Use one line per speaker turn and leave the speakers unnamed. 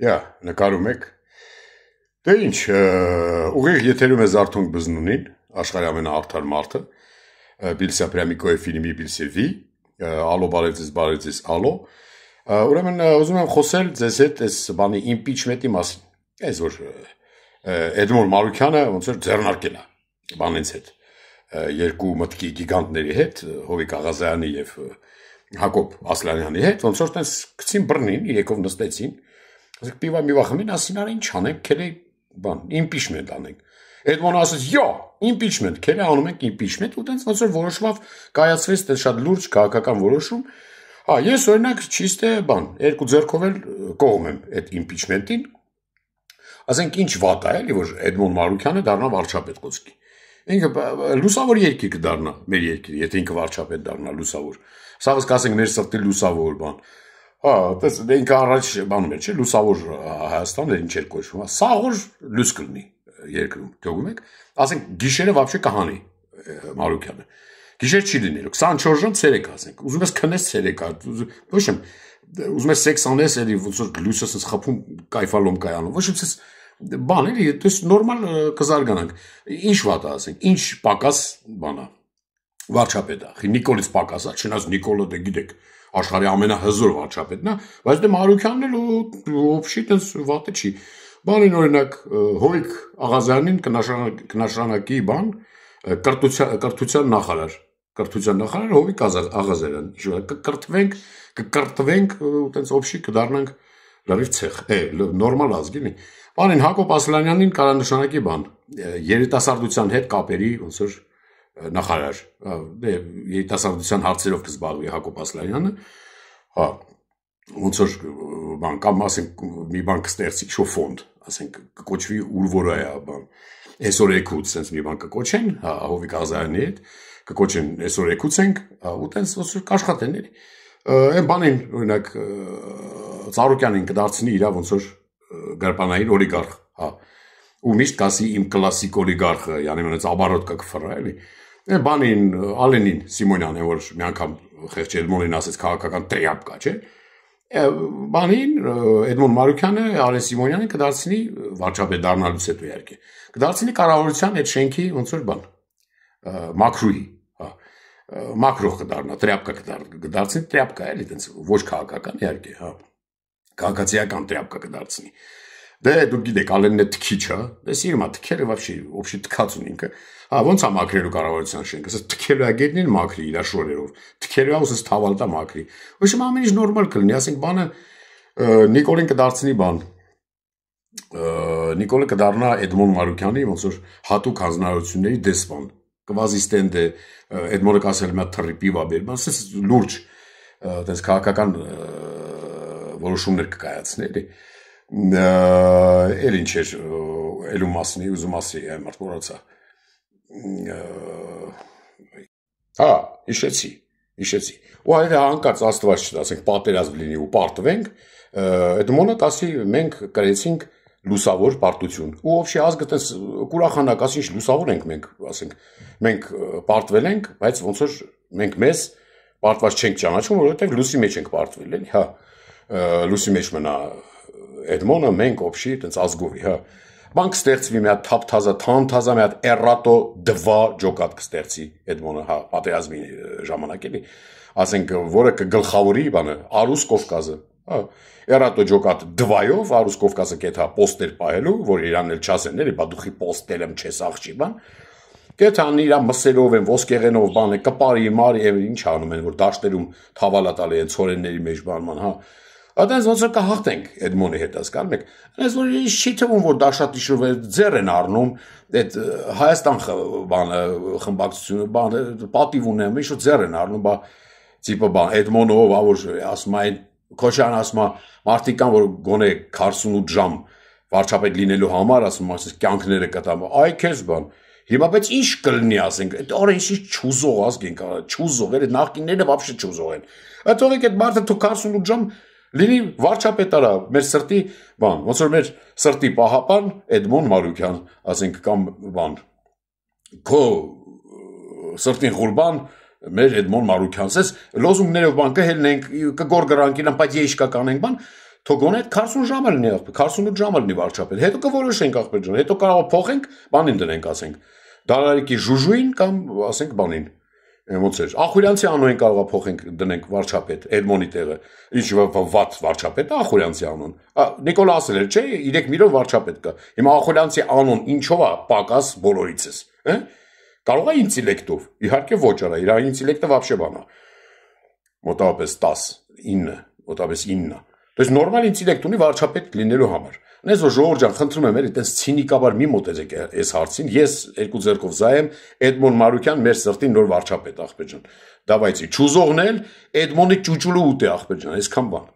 Յա, նկարում եք։ Դե ինչ, ուղիղ եթերում է Զարթոնք Բզնունին, աշխարհի ամենաարդար մարդը, Բիլսա Պրամիկոյի ֆիլմի Բիլսեվի, ալո բարեձես, ալո։ Ուրեմն ուզում եմ խոսել ձեզ հետ այս բանի իմպիչմենտի մասին։ Այս որ Էդմոն Մարուքյանը ոնց որ ձեռնարկել է բանից հետ, երկու մտքի գիգանտների հետ, Հովիկ Աղազարյանի եւ Հակոբ Ասլանյանի հետ, ոնց որ տես գցին բռնին, եկով նստեցին։ Ասեք պիվա միվա խմին, ասին արա ինչ անենք, քելի բան, իմպիչմենտ անենք։ Էդմոնը ասեց, «Յո, իմպիչմենտ, քելի անում ենք իմպիչմենտ», ու տենց ոնց որ որոշվավ կայացվեց դե շատ լուրջ քաղաքական որոշում։ Հա, ես օրինակ ճիշտ է բան, երկու ձեռքով էլ կողմ եմ այդ իմպիչմենտին։ Ասենք ինչ վատ է, էլի որ Էդմոն Մարուքյանը դառնա վարչապետ կոսկի։ Ինքը լուսավոր երկիր կդառնա, մեր երկիրը, եթե ինքը վարչապետ դառնա լուսավոր։ Սա կասենք մեր սրտի լուսավոր բան։ Հա, դες ինքը առաջ բանում էր, չէ, լուսավոր Հայաստանը ինչ էր կոչվում, սաղոր լույս կլինի երկրում, դողում եք, ասենք գիշերը вообще կհանի Մարուքյանը։ Գիշեր չի լինելու, 24 ժամ ցերեկ ասենք, ուզում ես քնես ցերեկ, ոչ եմ, ուզում ես սեքս անես, էլի ոնց որ լույսը սենց խփում, կայֆալում կայանում, ոչ եմ սենց բան էլի, դες նորմալ կզարգանանք։ Ինչ վատ է ասենք, ինչ պակաս բանա։ Վարչապետ է, Նիկոլից պակաս է, չնայած Նիկոլը դե գիտեք աշխարհի ամենահզոր վարչապետն է, բայց դե Մարուքյանն էլ ոբշի տես վատը չի։ Բանին օրինակ Հովիկ Աղազարյանին կնաշանակի բան կրթության նախարար Հովիկ Աղազարյան, կկրթվենք ու տես ոբշի կդառնանք լրիվ ցեխ, նորմալ ազգին։ Բանին Հակոբ Ասլանյանին կարանշանակի բան երիտասարդության հետ կապերի ոնց որ նախարար, դե երիտասարդության հարցերով կզբաղվի Հակոբ Ասլանյանը, հա, ոնց որ բան կամ ասենք մի բան կստեղծի շո ֆոնդ, ասենք կկոչվի ուրվորայ բան, այսօր եկուց, sense մի բան կկոչեն, հա, Հովիկ Աղազարյանի հետ, կկոչեն այսօր եկուցենք, ու տենց ոնց որ կաշխատեն էլի։ Այն բանին օրինակ Ծառուկյանին կդարձնի իր ոնց որ գրպանային օլիգարխ, հա, ու միշտ կասի իմ կլասիկ օլիգարխը, yani մնաց աբարոտ կֆրա էլի։ Այն բանին Ալենին Սիմոնյանն որ մի անգամ խեղճ Էդմոնին ասեց քաղաքական տրյապկա, չէ։ Բանին Էդմոն Մարուքյանը Ալեն Սիմոնյանին կդարձնի վարչապետ դառնալուց հետո իհարկե։ Կդարձնի կառավարության այդ շենքի ոնց որ բան մակրոյի, հա, մակրո կդառնա, տրյապկա կդարձնի տրյապկա էլի, տենց ոչ քաղաքական իհարկե, հա։ Քաղաքացիական տրյապկա կդարձնի։ Դե դուք գիտեք Ալենն է թքիչ, հա, դե սիրում է թքերը вообще թքած ունի ինքը։ Հա, ոնց է մակրելու կառավարության շենքը, ասես թքելու է գետնին մակրի իր շորերով, թքելու է ուսս թավալտա մակրի։ Ոչ իմ ամեն ինչ նորմալ կլինի, ասենք բանը Նիկոլին կդարձնի բան։ Նիկոլը կդառնա Էդմոն Մարուքյանի ոնց որ հատուկ հանձնարարությունների դեսպան։ Կվազիստենտ է, Էդմոնը կասել մի հատ թռի պիվա բեր, ասես լուրջ, այդպես քաղաքական որոշումներ կկայացնի, էլի։ Էլ ինչ էր ելու մասնի ուզում ասի մարդ մոռացա հա հիշեցի ու այլ հանկարծ աստված չտասենք պատերազմ լինի ու պարտվենք Էդմոնը կասի մենք կրեցինք լուսավոր պարտություն ու вообще ազգը տես կուրախանակ ասի ինչ լուսավոր ենք մենք ասենք մենք պարտվել ենք բայց ոնց որ մենք մեզ պարտված չենք ճանաչում որովհետև լուսի մեջ ենք պարտվել էլի հա լուսի մեջ մնա Էդմոնը մենք օբշի տենց ազգովի, հա։ Բանկ ստեղծվի մի հատ թափթազա, թանթազա մի հատ Էրատո 2 ջոկատ կստեղծի Էդմոնը, հա, պատերազմի ժամանակ էլի։ Ասենք, որը կգլխավորի բանը Արուս Կովկազը, հա։ Էրատո ջոկատ 2-ով Արուս Կովկազը կեթա պոստեր պահելու, որ իրանն էլ չասեն, էլի, բա դուխի պոստել եմ չես աղջի բան։ Կեթան իրա մսերով են, ոսկեղենով բան է, կպարի, մարի, ինչ անում են, որ դաշտերում թավալա տալի են ցորենների մեջ բանման, հա։ Այդպես ոնց որ կհաղթենք Էդմոնի հետ հասկանում եք այնպես որ ինչ չի թվում որ դա շատ իշով է ձեռ են առնում այդ Հայաստան բանը խմբակցությունը բանը պատիվ ունեմ ինչ որ ձեռ են առնում բա տիպը բան Էդմոնով որ ասում այն Քոչարն ասում մարդիկ կան որ գոնե 48 ժամ վարչապետ լինելու համար ասում ասես կյանքները կտամ այ քեզ բան հիմա բայց ինչ կլինի ասենք այդ օրը ինչ չուզող ազգ են կա չուզող էլ նախկինները вообще չուզող են այդ թողեք այդ մարդը դու 48 ժամ Լինի վարչապետ արա, մեր սրտի բան, ոնց որ մեր սրտի պահապան Էդմոն Մարուքյան, ասենք կամ բան, քո սրտին խուրբան մեր Էդմոն Մարուքյան, սես լոզունգներով բան կհելնենք, կգորգրանք իրան, բայց եշկա կանենք բան, Թող գոնե այդ 40 ժամը լինի աղբեր, 48 ժամը լինի վարչապետ։ Հետո կորոշենք աղբեր ջան, հետո կարող փոխենք, բանին դնենք, ասենք, Դալարիկի ժուժուին կամ ասենք բանին։ Ոնց էր։ Ախուրյանցի անունին կարող փոխենք դնենք վարչապետ, Էդմոնի տեղը։ Ինչ վատ վարչապետ, Ախուրյանցի անուն։ Նիկոլա ասել էր, չէ, 3 միլիոն վարչապետ կա։ Հիմա Ախուրյանցի անուն ինչով է պակաս բոլորիցս, հա։ Կարող է ինտելեկտով։ Իհարկե ոչ արա, իր ինտելեկտը вообще բանա։ Մոտավորապես 10, 9, մոտավորապես 9։ То есть նորմալ ինտելեկտ ունի վարչապետ լինելու համար։ Նես որ Ժողովուրդ ջան, խնդրում եմ, այդպես ցինիկաբար մի մոտեցեք այս հարցին։ Ես երկու ձեռքով զայեմ Էդմոն Մարուկյան մեր սրտին նոր վարչապետ աղբեր ջան։ Դավայցի, ճուզողն էլ Էդմոնի ճուճուլու ուտե աղբեր ջան, այսքան բան։